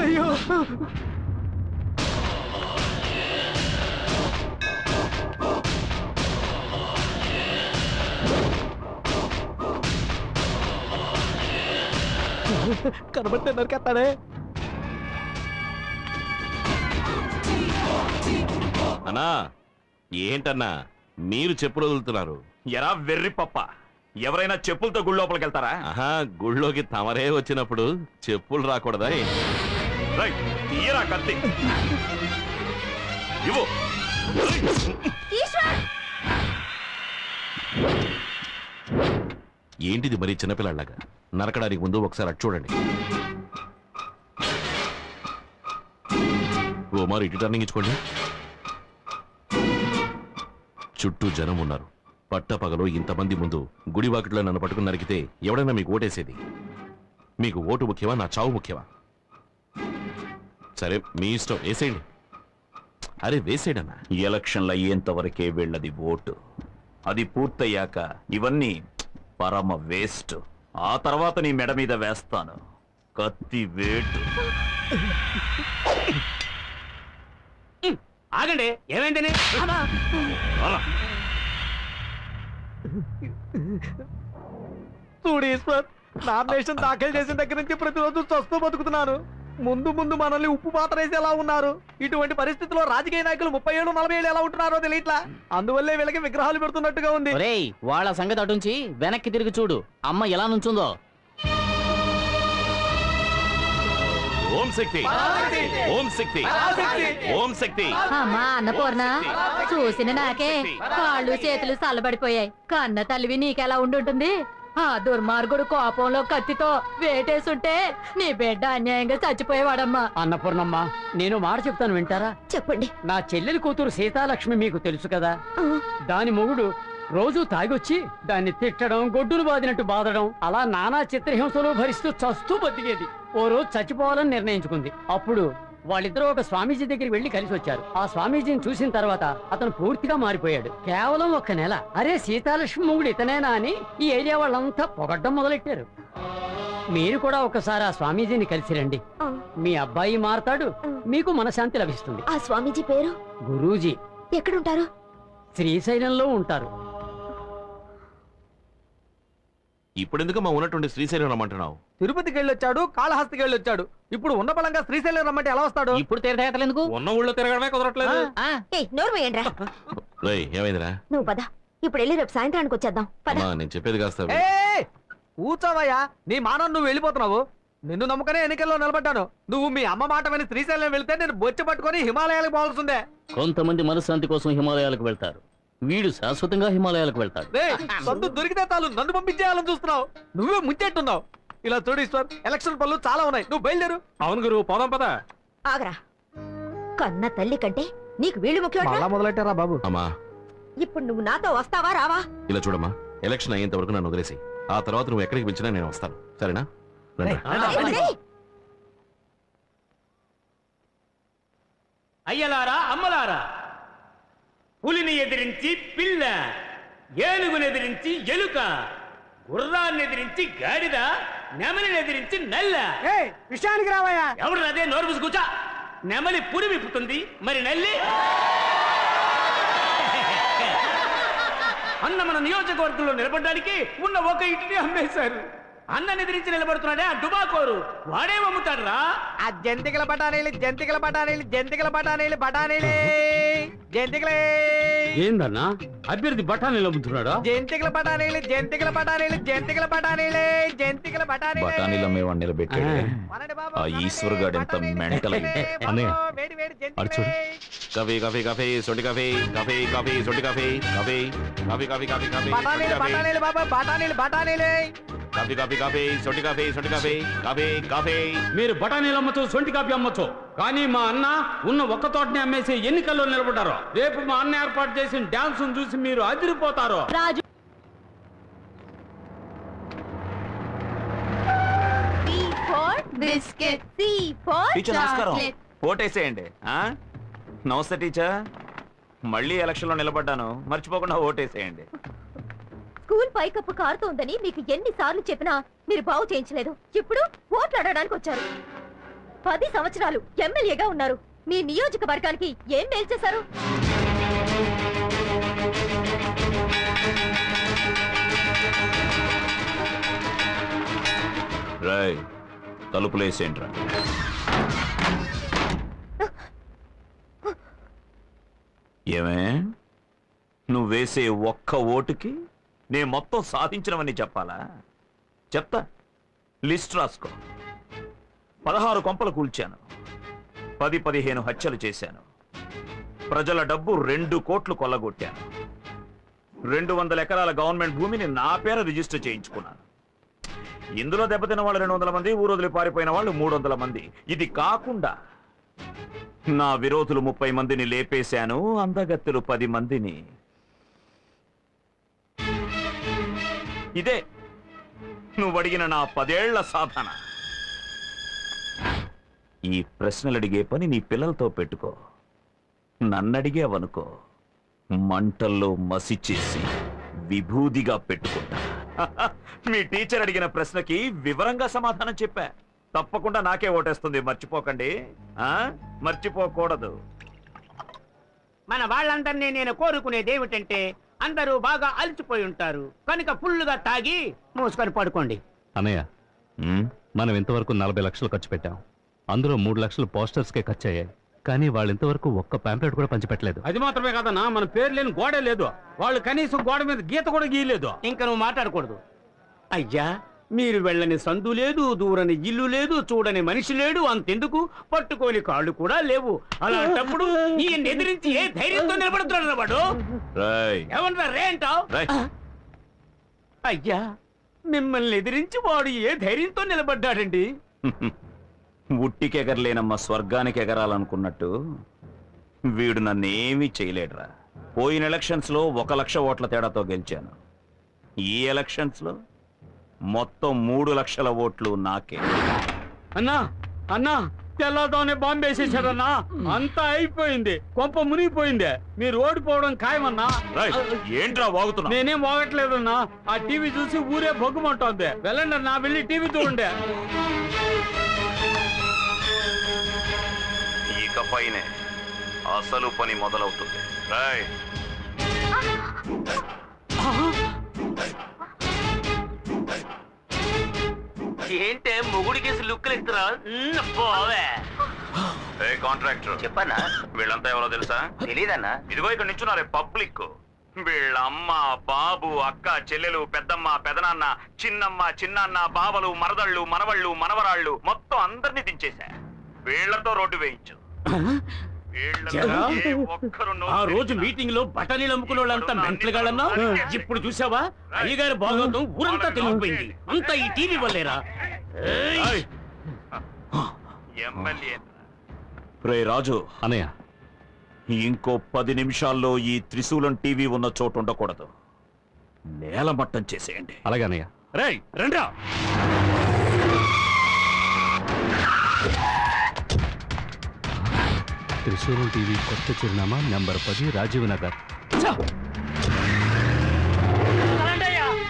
అయ్యో కనబడితే నరికేస్తాడే. అన్నా ఏంటన్నా మీరు చెప్పులు వదులుతున్నారు? ఎరా వెర్రి పప్ప, ఎవరైనా చెప్పులతో గుడి లోపలికి వెళ్తారా? ఆహా, గుళ్ళోకి తమరే వచ్చినప్పుడు చెప్పులు రాకూడదా? తీయరా కత్తి, ఇవ్వు. ఏంటిది మరి చిన్నపిల్లలాగా? నరకడానికి ముందు ఒకసారి అటు చూడండి. ఓ మరి ఇటు టర్నింగ్ ఇచ్చుకోండి. చుట్టూ జనం ఉన్నారు. పట్టపగలో ఇంతమంది ముందు గుడివాకిట్లో నన్ను పట్టుకుని నరికితే ఎవడైనా మీకు ఓటేసేది? మీకు ఓటు ముఖ్యమా, నా చావు ముఖ్యమా? సరే మీ ఇష్టం, వేసేయండి. అరే వేసేయడన్నా. ఎలక్షన్లు అయ్యేంత వరకే వీళ్ళది ఓటు. అది పూర్తయ్యాక ఇవన్నీ పరమ వేస్ట్. ఆ తర్వాత నీ మెడ మీద వేస్తాను కత్తి వేటు. ఆగండి, ఏమైందని? చూడు ఈశ్వర్, నామినేషన్ దాఖలు చేసిన దగ్గర నుంచి ప్రతిరోజు చస్తూ బతుకుతున్నాను. ముందు ముందు మనల్ని ఉప్పు పాత్ర వేసి ఎలా ఉన్నారు. ఇటువంటి పరిస్థితుల్లో రాజకీయ నాయకులు 30 ఏళ్ళు 40 ఏళ్ళు ఎలా ఉంటున్నారో తెలియట్లా. అందువల్లే వీళ్ళకి విగ్రహాలు పెడుతున్నట్టుగా ఉంది. వాళ్ళ సంగతి అటుంచి వెనక్కి తిరిగి చూడు, అమ్మ ఎలా నుంచుందో. ఓం శక్తి, ఓం శక్తి, ఓం శక్తి. అమ్మా అన్నపూర్ణ, చూసిన నాకే కాళ్ళు చేతులు చల్లబడిపోయాయి. కన్న తల్లివి నీకెలా ఉండుంటుంది? ఆ దుర్మార్గుడు కోపంలో కత్తితో వేటేసుంటే నీ బిడ్డ అన్యాయంగా చచ్చిపోయేవాడమ్మా. అన్నపూర్ణమ్మ, నేను మాట చెప్తాను, వింటారా? చెప్పండి. నా చెల్లెలి కూతురు సీతాలక్ష్మి మీకు తెలుసు కదా. దాని మొగుడు రోజు తాగొచ్చి దాన్ని తిట్టడం, గొడ్డును బాదినట్టు బాధడం, అలా నానా చిత్రహింసలు భరిస్తూ చస్తూ బతికేది. ఓ రోజు చచ్చిపోవాలని నిర్ణయించుకుంది. అప్పుడు వాళ్ళిద్దరూ ఒక స్వామీజీ దగ్గరికి వెళ్లి కలిసి వచ్చారు. ఆ స్వామీజీని చూసిన తర్వాత అతను పూర్తిగా మారిపోయాడు. కేవలం 1 నెల. అరే సీతాలక్ష్మి మొగుడు ఇతనేనా అని ఈ ఏరియా వాళ్ళంతా పొగడ్డం మొదలెట్టారు. మీరు కూడా ఒకసారి ఆ స్వామీజీని కలిసి రండి. మీ అబ్బాయి మారతాడు, మీకు మనశాంతి లభిస్తుంది. ఆ స్వామీజీ పేరు? గురూజీ. ఎక్కడుంటారు? శ్రీశైలంలో ఉంటారు. ఇప్పుడెందుకు మా ఉన్నటువంటి శ్రీశైలం రమ్మంటున్నావు? తిరుపతికి వెళ్ళొచ్చాడు, కాళహస్తికి వెళ్ళొచ్చాడు. ఇప్పుడు ఉన్న బలంగా శ్రీశైలం రమ్మంటే ఎలా వస్తాడు? ఇప్పుడు తీర్థయాత్రలు ఎందుకు? ఉన్న ఊళ్ళో తిరగడమే కుదరట్లేదు. ఏమైందిరా? నువ్వు పద, ఇప్పుడు వెళ్ళి రేపు సాయంత్రానికి వచ్చేద్దాం. నేను చెప్పేది కాస్త కూర్చోవయ్యా, నీ మానం నువ్వు వెళ్ళిపోతున్నావు. నిన్ను నమ్మకనే ఎన్నికల్లో నిలబడ్డాను. నువ్వు మీ అమ్మ మాట విని శ్రీశైలం వెళ్తే నేను బొచ్చి పట్టుకొని హిమాలయాలకు పోవాల్సిందే. కొంతమంది మనశ్శాంతి కోసం హిమాలయాలకు వెళ్తారు, వీడు శాశ్వతంగా హిమాలయాలకు వెళ్తాడు. సొంత దొరికితే చాలు నన్ను పంపించేయాలని చూస్తున్నావు. నువ్వే ముంచెట్టున్నావు. ఇలా చూడు ఈశ్వర్, ఎలక్షన్ పనులు చాలా ఉన్నాయి, నువ్వు బయలుదేరు. అవును గురు, పోదాం పద. ఆగరా, కన్న తల్లి కంటే నీకు వీళ్ళు ముఖ్యం. మొదలెట్టారా బాబు? అమ్మా, ఇప్పుడు నువ్వు నాతో వస్తావా రావా? ఇలా చూడమ్మా, ఎలక్షన్ అయ్యేంత వరకు నన్ను వదిలేసి ఆ తర్వాత నువ్వు ఎక్కడికి పిలిచినా నేను వస్తాను, సరేనా? అయ్యలారా అమ్మలారా, పులిని ఎదిరించి పిల్ల, ఏనుగుని ఎదిరించి ఎలుక, గుర్రాన్ని ఎదిరించి గాడిద, నెమలిని ఎదిరించి నల్ల. విషయానికి రావయ్యా. ఎవడు అదే నోరు మూసి కూర్చో. నెమలి పురి విప్పుతుంది, మరి నల్లి అన్న మన నియోజకవర్గంలో నిలబడడానికి ఉన్న ఒక ఇంటిని అమ్మేశారు. అన్నని ఎదిరించి నిలబడుతున్నాడే ఆ డుబాకోరు, వాడే అమ్ముతాడు రా. ఆ జంతికల బఠానీలు, జంతికల బఠానీలు, జంతికల బఠానీలు, బఠానీలే జంతికలే. ఏందన్నా అభ్యర్థి బఠానీలు అమ్ముతున్నాడా? జంతికల బఠానీలు, జంతికల బఠానీలు, జంతికల బఠానీలే, జంతికల బఠానీలే. బఠానీలు అమ్మేవాడు నిలబెట్టాడు ఆ ఈశ్వర్ గాడు. ఎంత మెంటల్ కాఫీ కాఫీ కాఫీ సొంటి కాఫీ, కాఫీ కాఫీ సొంటి coffee, coffee coffee coffee coffee coffee బఠానీలు, బఠానీలు బాబా, బఠానీలు, బఠానీలే. కాఫీ కాఫీ కాఫీ సొంటి కాఫీ, సొంటి కాఫీ, కాఫీ కాఫీ. మీరు బఠానీలు అమ్మచ్చు, సొంటి కాఫీ అమ్మచ్చు, కానీ మా అన్న ఉన్న ఒక్క తోటని అమ్మేసి ఎన్నికల్లో నిలబడ్డారు. రేపు మా అన్న ఏర్పాటు చేసిన డాన్స్ చూసి మీరు అదిరిపోతారు. నమస్కారం, ఓటేసేయండి. నమస్తే టీచర్, మళ్ళీ ఎలక్షన్ లో నిలబడ్డాను, మర్చిపోకుండా ఓటేసేయండి. స్కూల్ పైకప్పు కారుతోందని మీకు ఎన్నిసార్లు చెప్పినా మీరు బాగు చేయించలేదు. ఇప్పుడు ఓట్లు అడగడానికి వచ్చారు. 10 సంవత్సరాలు ఎమ్మెల్యేగా ఉన్నారు. మీ నియోజకవర్గానికి ఏం మేలు చేశారు? రాయ్ తలుపులేసేంట్రా. ఏమే నువ్వు వేసే ఒక్క ఓటుకి నేను మొత్తం సాధించినవని చెప్పాలా? చెప్తా, లిస్ట్ రాసుకో. 16 కొంపలు కూల్చాను, 10-15 హత్యలు చేశాను, ప్రజల డబ్బు 2 కోట్లు కొల్లగొట్టాను, 200 ఎకరాల గవర్నమెంట్ భూమిని నా పేరు రిజిస్టర్ చేయించుకున్నాను. ఇందులో దెబ్బతిన్న వాళ్ళు 200 మంది, ఊరొదిలి పారిపోయిన వాళ్ళు 300 మంది. ఇది కాకుండా నా విరోధులు 30 మందిని లేపేశాను, అందగత్తెలు 10 మందిని. ఇదే నువ్వు అడిగిన నా 10 ఏళ్ల సాధన. ఈ ప్రశ్నలు అడిగే పని నీ పిల్లలతో పెట్టుకో. నన్నడిగేవనుకో మంటల్లో మసి చేసి విభూదిగా పెట్టుకుంటా. మీ టీచర్ అడిగిన ప్రశ్నకి వివరంగా సమాధానం చెప్పా. తప్పకుండా నాకే ఓటేస్తుంది, మర్చిపోకండి. మర్చిపోకూడదు. మన వాళ్ళందరినీ నేను కోరుకునేది ఏమిటంటే అందరూ బాగా అలసిపోయి ఉంటారు కనుక ఫుల్లుగా తాగి మూసుకొని పడుకోండి. అన్నయ్య, మనం ఇంతవరకు 40 లక్షలు ఖర్చు పెట్టాం. అందులో 3 లక్షలు పోస్టర్స్కే ఖర్చు అయ్యాయి. కానీ వాళ్ళు ఇంతవరకు ఒక్క పాంప్లెట్ కూడా పంచిపెట్టలేదు. అది మాత్రమే కాదన్నా, మన పేరు లేని గోడే లేదు. వాళ్ళు కనీసం గోడ మీద గీత కూడా గీయలేదు. ఇంకా నువ్వు మాట్లాడకూడదు. అయ్యా, మీరు వెళ్ళని సందు లేదు, దూరని ఇల్లు లేదు, చూడని మనిషి లేడు, అంతెందుకు పట్టుకోని కాళ్ళు కూడా లేవు. అలాంటప్పుడు ఈయన ఎదిరించి ఏ ధైర్యంతో నిలబడుతున్నాడు వాడు? ఏమన్నా రే అంటావు? అయ్యా, మిమ్మల్ని ఎదిరించి వాడు ఏ ధైర్యంతో నిలబడ్డాడండి? ఉట్టికెగరలేనమ్మ స్వర్గానికి ఎగరాలనుకున్నట్టు వీడు నన్నేమీ చేయలేడురా. పోయిన ఎలక్షన్స్ లో 1 లక్ష ఓట్ల తేడాతో గెలిచాను. ఈ ఎలక్షన్స్ లో మొత్తం 3 లక్షల ఓట్లు నాకే. అన్నా అన్నా, తెల్లదోనే బాంబు వేసేసాడన్నా. అంతా అయిపోయింది, కొంప మునిగిపోయింది. మీరు ఓడిపోవడం ఖాయమన్నా. ఏంట్రా వాగుతున్నా? నేనేం వాగట్లేదన్నా. ఆ టీవీ చూసి ఊరే బొగ్గుమంటోంది. వెళ్ళండి అన్నా, వెళ్ళి టీవీ చూడండి. ఇకపైనే అసలు పని మొదలవుతుంది. ఏంటే మొగుడికేసి లుక్కులు ఇస్తున్నా? కాంట్రాక్టర్ చెప్పన్నా. వీళ్ళంతా ఎవరో తెలుసా? తెలీదన్నా. ఇదిగో ఇక్కడ నించున్నారే పబ్లిక్. వీళ్ళ అమ్మ, బాబు, అక్క, చెల్లెలు, పెద్దమ్మ, పెదనాన్న, చిన్నమ్మ, చిన్నాన్న, బావలు, మరదళ్ళు, మనవళ్ళు, మనవరాళ్ళు మొత్తం అందరినీ దించేశా. వీళ్లతో రోడ్డు వేయించు. ఆ రోజు మీటింగ్ లో బఠానీలు అమ్ముకునే వాళ్ళంతా మెంటలుగాళ్ళన్నా. ఇప్పుడు చూసావా, అయ్యగారి భాగవతం ఊరంతా తెలిసిపోయింది. అంతా ఈ టీవీ వల్లేరా? రే రాజు అన్నయ్య, ఇంకో 10 నిమిషాల్లో ఈ త్రిశూలం టీవీ ఉన్న చోటు ఉండకూడదు. నేలమట్టం చేసేయండి. అలాగే అన్నయ్య. రేయ్ రండ్రా. త్రిశూలం టీవీ కొత్త చిరునామా నంబర్ 10 రాజీవ్ నగర్.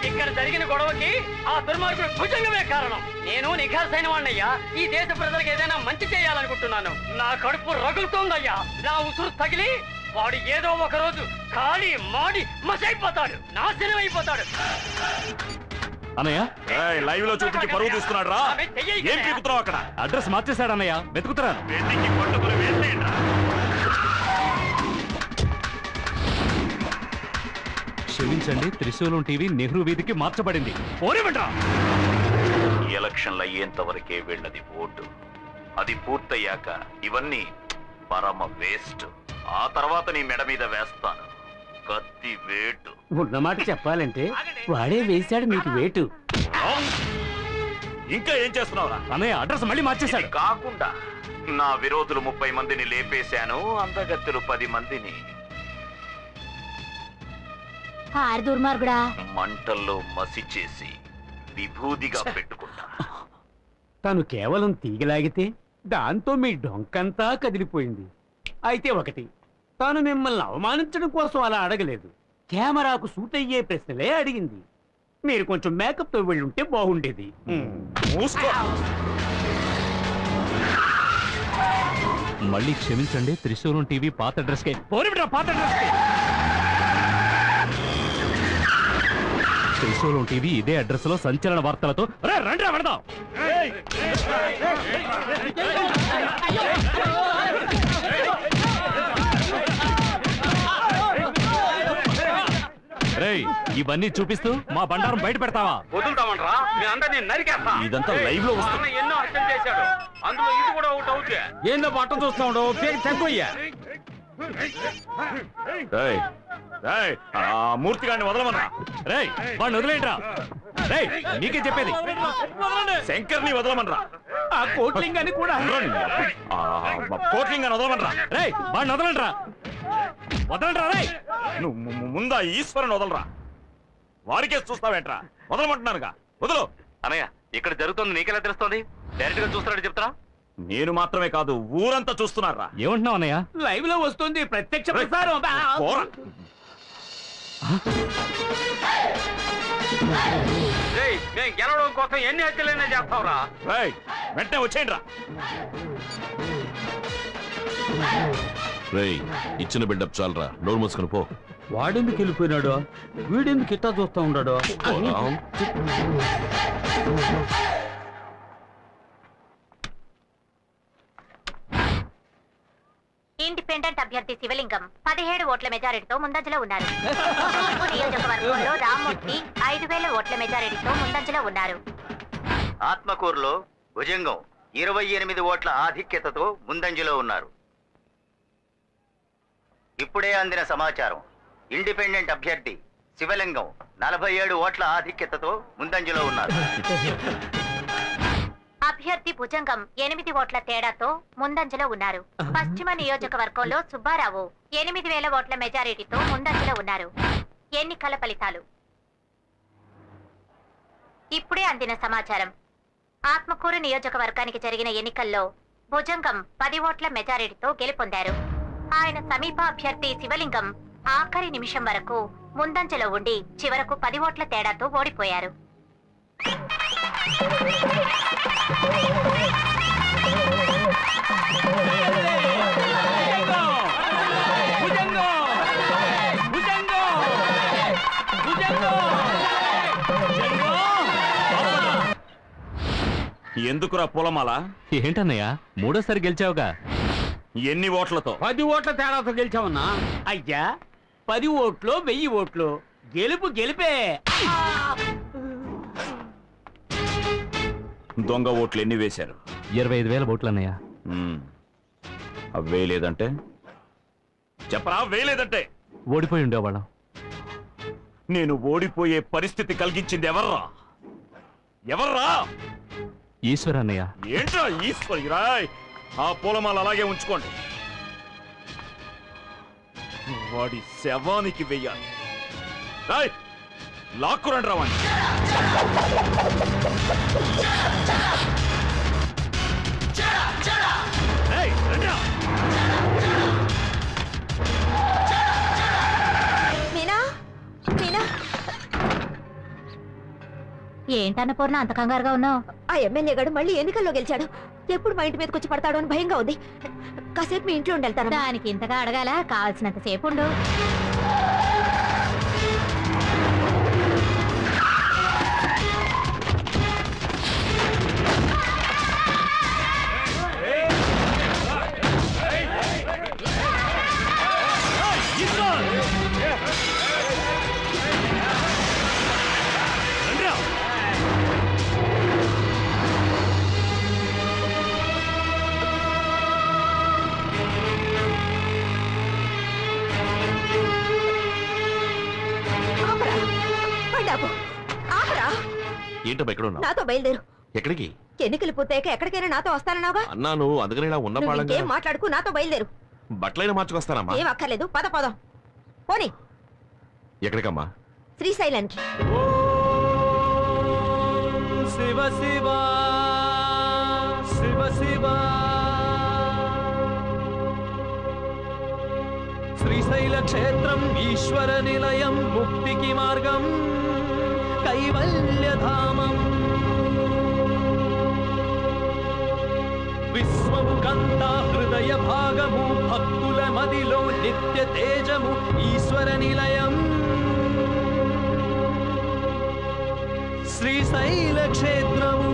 ఇక్కడ జరిగిన గొడవకి ఆ దుర్మార్గుడు భుజంగమే కారణం. నేను నిఘాసైన వాణ్ణయ్యా. ఈ దేశ ప్రజలకు ఏదైనా మంచి చేయాలనుకుంటున్నాను. నా కడుపు రగులుతోందయ్యా. నా ఉసురు తగిలి వాడు ఏదో ఒక రోజు ఖాళీ మాడి మసైపోతాడు, నాశనం అయిపోతాడు. అన్నయ్య, లైవ్ లో చూపించి పరువు తీస్తున్నాడు రా. ఏం పీకుతున్నావు అక్కడ? అడ్రస్ మార్చేశాడు అన్నయ్య, వెతుకుతురా. క్షమించండి, త్రిశూలం టీవీ నెహ్రూ వీధికి మార్చబడింది. ఎలక్షన్లు అయ్యేంత వరకే వీళ్ళది ఓటు. అది పూర్తయ్యాక ఇవన్నీ పరమ వేస్ట్. ఆ తర్వాత నీ మెడ మీద వేస్తాను కత్తి వేటు. ఉన్నమాట చెప్పాలంటే వాడే వేశాడు మీకు వేటు. ఇంకా ఏం చేస్తున్నావురా? అన్నయ్య, అడ్రస్ మళ్ళీ మార్చేశాడు. కాకుండా నా విరోధులు 30 మందిని లేపేశాను, అందగత్తెలు 10 మందిని. దుర్మార్గుడా, మంటల్లో మసి చేసి విభూదిగా పెట్టుకుంటా. తను కేవలం తీగలాగితే దాంతో మీ డొంకంతా కదిలిపోయింది. అయితే ఒకటి, తాను మిమ్మల్ని అవమానించడం కోసం అలా అడగలేదు. కెమెరాకు సూట్ అయ్యే ప్రశ్నలే అడిగింది. మీరు కొంచెం మేకప్ తో వెళ్ళుంటే బాగుండేది. మూసుకో. మళ్ళీ క్షమించండి, త్రిశూలం టీవీ పాత అడ్రస్ కే. పాత డ్రెస్ కి. త్రిశూలం టీవీ ఇదే అడ్రస్ లో సంచలన వార్తలతో రండి పెడదాం. రేయ్, ఇవన్నీ చూపిస్తూ మా బండారం బయట పెడతావా? వదులుతామంటారా? మీ అందరినీ నరికేస్తా. ఇదంతా లైవ్ లో వస్తుంది. ఎన్నో అర్థం చేశాడు, అందులో ఇది కూడా ఒకటి అవుతుంది. ఏందో బట్ట చూస్తా ఉండవు, పేరు తక్కువయ్యా. మూర్తి గారిని వదలమన్నా. రేయ్, వాడిని వదిలేంట్రా. రేయ్, నీకే చెప్పేది. శంకర్ని వదలమనరా. ఆ కోట్లింగాన్ని కూడా. కోట్లింగాన్ని వదలమనరా. రేయ్, వాడిని వదలంట్రా. వదలంట్రా. రేయ్, నువ్వు ముందా ఈశ్వరుని వదలరా. వారికే చూస్తావేంట్రా? వదలమంటున్నానుగా, వదలు. అనయ్య, ఇక్కడ జరుగుతుంది నీకెలా తెలుస్తుంది? డైరెక్ట్ గా చూస్తున్నాడు చెప్తారా? నేను మాత్రమే కాదు, ఊరంతా చూస్తున్నారా. ఏమంటున్నావు అన్నయ్య? లైవ్ లో వస్తుంది ప్రత్యక్ష ప్రసారం. పోరా. నేను గెలవడం కోసం ఎన్ని హత్యలైనా చేస్తావురా. వెంటనే వచ్చేయండి రా. రేయ్, ఇచ్చిన బిల్డప్ చాలరా, నోరు మూసుకొని పో. వాడెందుకు వెళ్ళిపోయినాడు? వీడెందుకు ఇట్టా చూస్తా ఉన్నాడు? ఇండిపెండెంట్ అభ్యర్థి శివలింగం 17 ఓట్ల మెజారిటీతో ముందంజలో ఉన్నారు. నియోజకవర్గంలో రామ్మూర్తి 5000 ఓట్ల మెజారిటీతో ముందంజలో ఉన్నారు. ఆత్మకూరులో భుజంగం 28 ఓట్ల ఆధిక్యతతో ముందంజలో ఉన్నారు. ఇప్పుడే అందిన సమాచారం, ఇండిపెండెంట్ అభ్యర్థి శివలింగం 47 ఓట్ల ఆధిక్యతతో ముందంజలో ఉన్నారు. అభ్యర్థి భుజంగం 8 ఓట్ల తేడాతో ముందంజలో ఉన్నారు. పశ్చిమ నియోజకవర్గంలో సుబ్బారావు 8000 ఓట్ల మెజారిటీతో ముందంజలో ఉన్నారు. ఎన్నికల ఫలితాలు ఇప్పుడే అందిన సమాచారం. ఆత్మకూరు నియోజకవర్గానికి జరిగిన ఎన్నికల్లో భుజంగం 10 ఓట్ల మెజారిటీతో గెలుపొందారు. ఆయన సమీప అభ్యర్థి శివలింగం ఆఖరి నిమిషం వరకు ముందంజలో ఉండి చివరకు 10 ఓట్ల తేడాతో ఓడిపోయారు. ఎందుకురా పూలమాల? ఏంటన్నయ్య, మూడోసారి గెలిచావుగా. ఎన్ని ఓట్లతో? 10 ఓట్ల తేడాతో గెలిచామన్నా. అయ్యా, 10 ఓట్లు 1000 ఓట్లు గెలుపు గెలిపే. దొంగ ఓట్లు ఎన్ని వేశారు? 25,000 ఓట్లు అన్నయ్య. అవి వేయలేదంటే చెప్పరా. వేయలేదంటే ఓడిపోయి ఉండేవాళ్ళం. నేను ఓడిపోయే పరిస్థితి కలిగించింది ఎవర్రా? ఎవర్రా? ఈశ్వర్ అన్నయ్య. ఏంట్రా ఈశ్వరి? రాయ్, ఆ పూలమాల అలాగే ఉంచుకోండి. వాడి శవానికి వెయ్యాలి. రాయ్, లాక్కురండి రావండి. ఏంటన్నపూర్ణ అంత కంగారుగా ఉన్నావు? ఆ ఎమ్మెల్యే గారు మళ్ళీ ఎన్నికల్లో గెలిచాడు. ఎప్పుడు మా ఇంటి మీదకి వచ్చి పడతాడు అని భయంగా ఉంది. కాసేపు మీ ఇంట్లో వెళ్తాను. దానికి ఇంతగా అడగాల? కావాల్సినంత సేపు ఉండు. ఏంటో ఎక్కడ ఉన్నావు? నాతో బయలుదేరు. ఎక్కడికి? ఎన్నికలు పూర్తయ్యాక ఎక్కడికైనా నాతో వస్తానన్నావుగా. అన్నాను, అందుకని ఇలా ఉన్న వాళ్ళంగా ఏం మాట్లాడుకు, నాతో బయలుదేరు. బట్టలైనా మార్చుకొస్తానమ్మా. ఏం అక్కర్లేదు, పద పదం. పోనీ. ఎక్కడికమ్మా? శ్రీశైలానికి. శివ శివ శివ శివ శ్రీశైల క్షేత్రం ఈశ్వర నిలయం ముక్తికి మార్గం కై కైవల్యధామం విశ్వము కంతా హృదయ భాగము భక్తుల మదిలో నిత్య తేజము ఈశ్వర నిలయం శ్రీశైల క్షేత్రము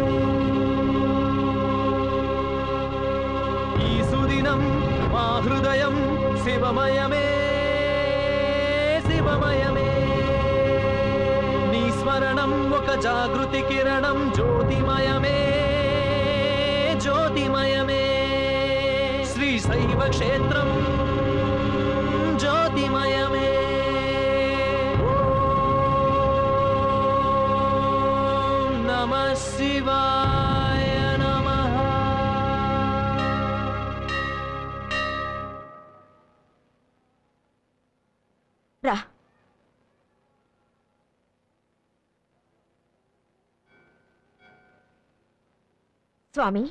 ఈ సుదినం మా హృదయం శివమయమే శివమయమే నీ స్మరణం ఒక జాగృతి కిరణం జ్యోతిమయమే జ్యోతిమయమే శ్రీశైవ క్షేత్రం జ్యోతిమయమే ఓం నమః శివాయ నమః రా స్వామి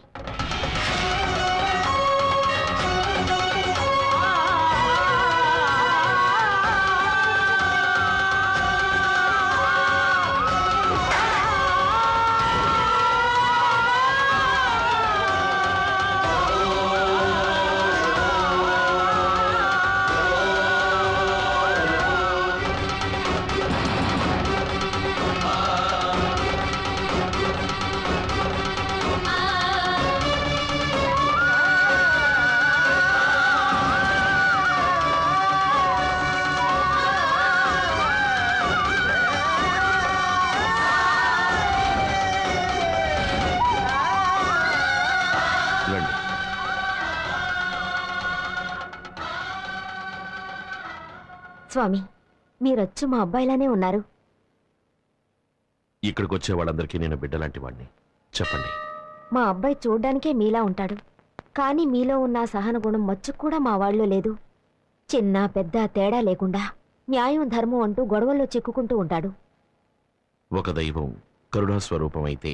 రండి. స్వామి మీరొచ్చు మా అబ్బాయిలానే ఉన్నారు. ఇక్కడికి వచ్చే వాళ్ళందరికీ నేను బిడ్డలాంటి వాడిని. చెప్పండి. మా అబ్బాయి చూడ్డానికే మీలా ఉంటాడు, కానీ మీలో ఉన్న సహన గుణం మచ్చుకు కూడా మా వాళ్ళలో లేదు. చిన్న పెద్ద తేడా లేకుండా న్యాయం ధర్మం అంటూ గొడవల్లో చిక్కుకుంటూ ఉంటాడు. ఒక దైవం కరుణాస్వరూపం అయితే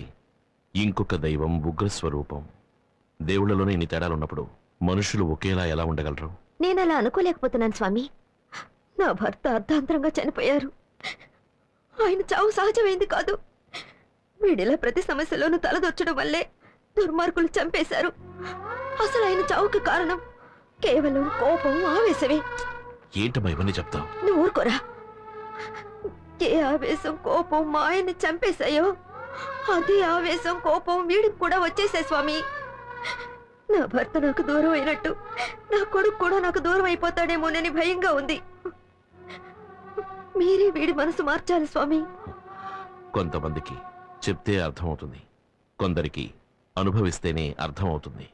ఇంకొక దైవం ఉగ్రస్వరూపం. దేవుళ్లలోనే ఇన్ని తేడాలున్నప్పుడు మనుషులు ఒకేలా ఎలా ఉండగలరు? నేనలా అనుకోలేకపోతున్నాను స్వామి. నా భర్త అర్ధాంతరంగా చనిపోయారు. ఆయన చావు సహజమైంది కాదు. వీడిలా ప్రతి సమస్యలోనూ తలదొచ్చడం వల్లే దుర్మార్గులు చంపేశారు. అసలు ఆయన చావుకి కారణం కేవలం కోపం, ఆవేశమే. ఏంటమ్మా ఇవన్నీ చెప్తావు? నువ్వు ఊరుకోరా. ఏ ఆవేశం కోపం మా ఆయన్ని చంపేశాయో అదే ఆవేశం కోపం వీడికి కూడా వచ్చేసాయి స్వామి. నా భర్త నాకు దూరం అయినట్టు నా కొడుకు కూడా నాకు దూరం అయిపోతాడేమోనని భయంగా ఉంది. మీరే వీడి మనసు మార్చాలి స్వామి. కొంతమందికి చెప్తే అర్థమవుతుంది, కొందరికి అనుభవిస్తేనే అర్థమవుతుంది.